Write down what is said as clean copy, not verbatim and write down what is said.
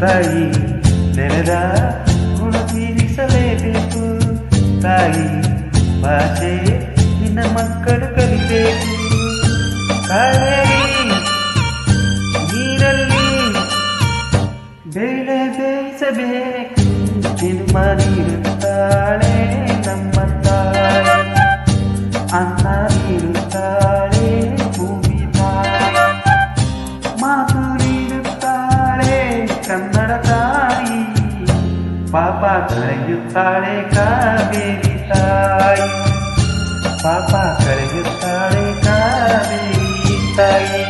ತಾಯಿ ನೆನೆದ ಗುಣ ತೀರಿಸಲೇಬೇಕು. ತಾಯಿ ಭಾಷೆ ನಿನ್ನ ಮಕ್ಕಳು ಕಲಿಬೇಕು. ಕಾವೇರಿ ನೀರಲ್ಲಿ ಬೇಳೆ ಬೇಯಿಸಬೇಕು. ಸಿನಿಮ ನೀಡುತ್ತಾಳೆ ನಮ್ಮ ತಾಯಿ, ಅನ್ನ ನೀಡುತ್ತಾಳೆ ಭೂಮಿ ತಾಯಿ, ಮಾತು ನೀಡುತ್ತಾಳೆ ಕನ್ನಡ ತಾಯಿ, ಪಾಪ ಕಳೆಯುತ್ತಾಳೆ ಕಾವೇರಿ ತಾಯಿ, ಪಾಪ ಕಳೆಯುತ್ತಾಳೆ ಕಾವೇರಿ ತಾಯಿ.